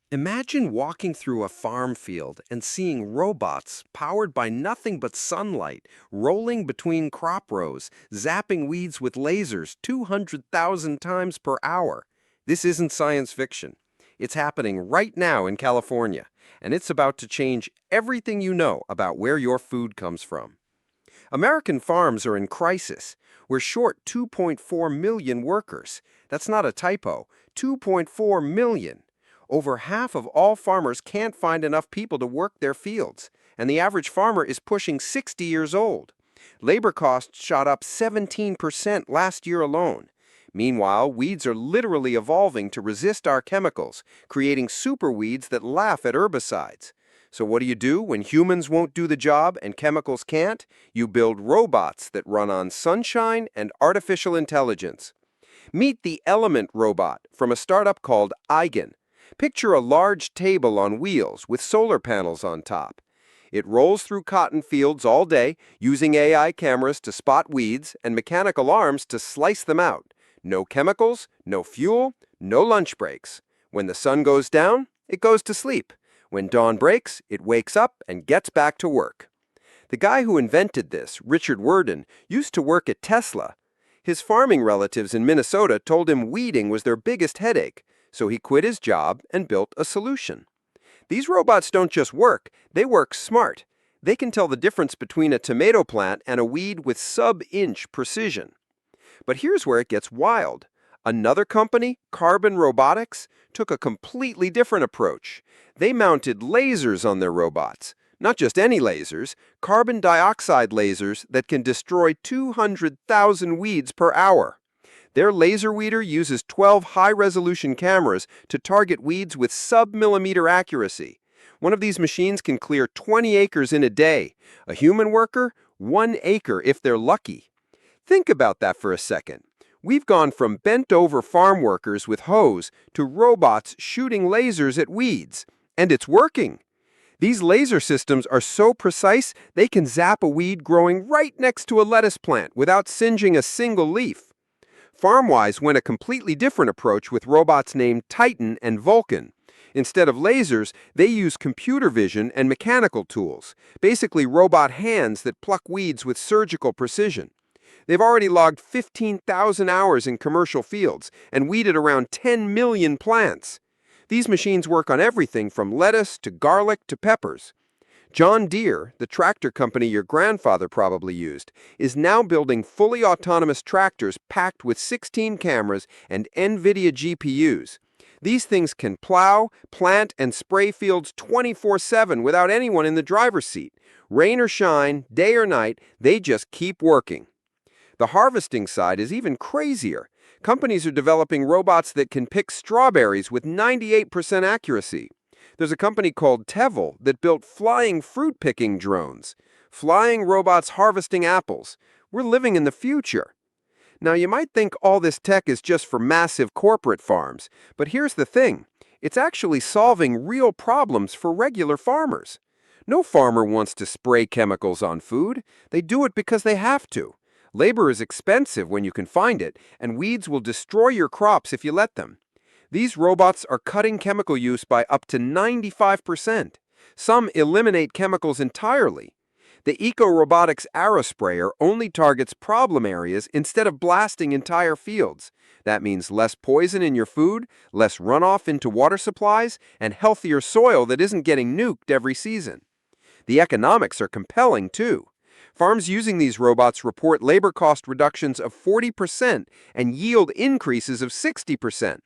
Imagine walking through a farm field and seeing robots powered by nothing but sunlight rolling between crop rows, zapping weeds with lasers 200,000 times per hour. This isn't science fiction. It's happening right now in California, and it's about to change everything you know about where your food comes from. American farms are in crisis. We're short 2.4 million workers. That's not a typo. 2.4 million. Over half of all farmers can't find enough people to work their fields, and the average farmer is pushing 60 years old. Labor costs shot up 17% last year alone. Meanwhile, weeds are literally evolving to resist our chemicals, creating super weeds that laugh at herbicides. So what do when humans won't do the job and chemicals can't? You build robots that run on sunshine and artificial intelligence. Meet the Element robot from a startup called Eigen. Picture a large table on wheels with solar panels on top. It rolls through cotton fields all day, using AI cameras to spot weeds and mechanical arms to slice them out. No chemicals, no fuel, no lunch breaks. When the sun goes down, it goes to sleep. When dawn breaks, it wakes up and gets back to work. The guy who invented this, Richard Worden, used to work at Tesla. His farming relatives in Minnesota told him weeding was their biggest headache, so he quit his job and built a solution. These robots don't just work, they work smart. They can tell the difference between a tomato plant and a weed with sub-inch precision. But here's where it gets wild. Another company, Carbon Robotics, took a completely different approach. They mounted lasers on their robots. Not just any lasers, carbon dioxide lasers that can destroy 200,000 weeds per hour. Their laser weeder uses 12 high-resolution cameras to target weeds with sub-millimeter accuracy. One of these machines can clear 20 acres in a day. A human worker, 1 acre if they're lucky. Think about that for a second. We've gone from bent-over farm workers with hoes to robots shooting lasers at weeds. And it's working. These laser systems are so precise, they can zap a weed growing right next to a lettuce plant without singeing a single leaf. FarmWise went a completely different approach with robots named Titan and Vulcan. Instead of lasers, they use computer vision and mechanical tools, basically robot hands that pluck weeds with surgical precision. They've already logged 15,000 hours in commercial fields and weeded around 10 million plants. These machines work on everything from lettuce to garlic to peppers. John Deere, the tractor company your grandfather probably used, is now building fully autonomous tractors packed with 16 cameras and NVIDIA GPUs. These things can plow, plant, and spray fields 24/7 without anyone in the driver's seat. Rain or shine, day or night, they just keep working. The harvesting side is even crazier. Companies are developing robots that can pick strawberries with 98% accuracy. There's a company called Tevel that built flying fruit-picking drones. Flying robots harvesting apples. We're living in the future. Now, you might think all this tech is just for massive corporate farms, but here's the thing. It's actually solving real problems for regular farmers. No farmer wants to spray chemicals on food. They do it because they have to. Labor is expensive when you can find it, and weeds will destroy your crops if you let them. These robots are cutting chemical use by up to 95%. Some eliminate chemicals entirely. The Eco-Robotics Aerosprayer only targets problem areas instead of blasting entire fields. That means less poison in your food, less runoff into water supplies, and healthier soil that isn't getting nuked every season. The economics are compelling, too. Farms using these robots report labor cost reductions of 40% and yield increases of 60%.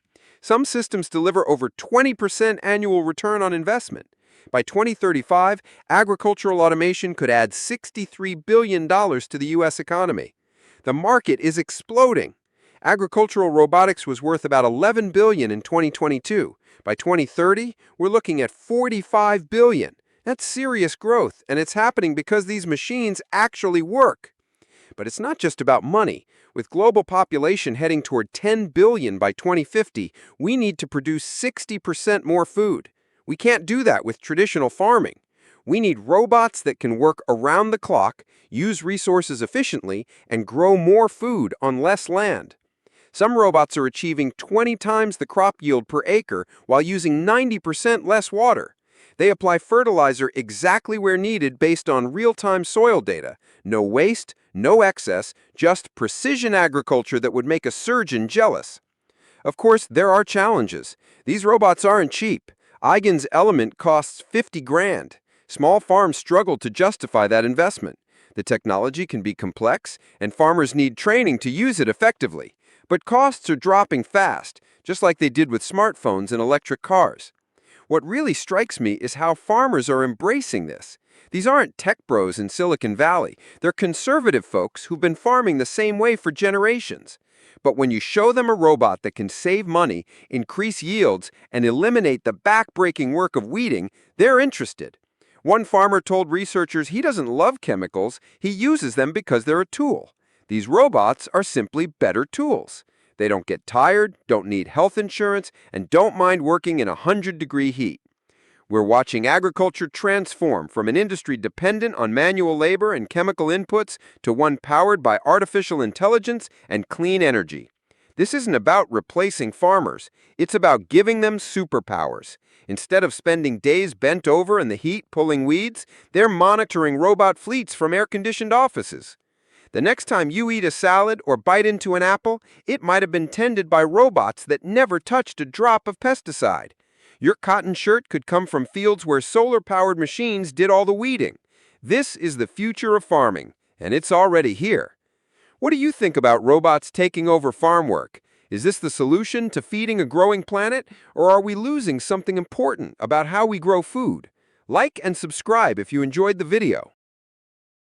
Some systems deliver over 20% annual return on investment. By 2035, agricultural automation could add $63 billion to the U.S. economy. The market is exploding. Agricultural robotics was worth about $11 billion in 2022. By 2030, we're looking at $45 billion. That's serious growth, and it's happening because these machines actually work. But it's not just about money. With global population heading toward 10 billion by 2050, we need to produce 60% more food. We can't do that with traditional farming. We need robots that can work around the clock, use resources efficiently, and grow more food on less land. Some robots are achieving 20 times the crop yield per acre while using 90% less water. They apply fertilizer exactly where needed based on real-time soil data. No waste, no excess, just precision agriculture that would make a surgeon jealous. Of course, there are challenges. These robots aren't cheap. Eigen's Element costs 50 grand. Small farms struggle to justify that investment. The technology can be complex, and farmers need training to use it effectively. But costs are dropping fast, just like they did with smartphones and electric cars. What really strikes me is how farmers are embracing this. These aren't tech bros in Silicon Valley. They're conservative folks who've been farming the same way for generations. But when you show them a robot that can save money, increase yields, and eliminate the back-breaking work of weeding, they're interested. One farmer told researchers he doesn't love chemicals, he uses them because they're a tool. These robots are simply better tools. They don't get tired, don't need health insurance, and don't mind working in 100-degree heat. We're watching agriculture transform from an industry dependent on manual labor and chemical inputs to one powered by artificial intelligence and clean energy. This isn't about replacing farmers. It's about giving them superpowers. Instead of spending days bent over in the heat pulling weeds, they're monitoring robot fleets from air-conditioned offices. The next time you eat a salad or bite into an apple, it might have been tended by robots that never touched a drop of pesticide. Your cotton shirt could come from fields where solar-powered machines did all the weeding. This is the future of farming, and it's already here. What do you think about robots taking over farm work? Is this the solution to feeding a growing planet, or are we losing something important about how we grow food? Like and subscribe if you enjoyed the video.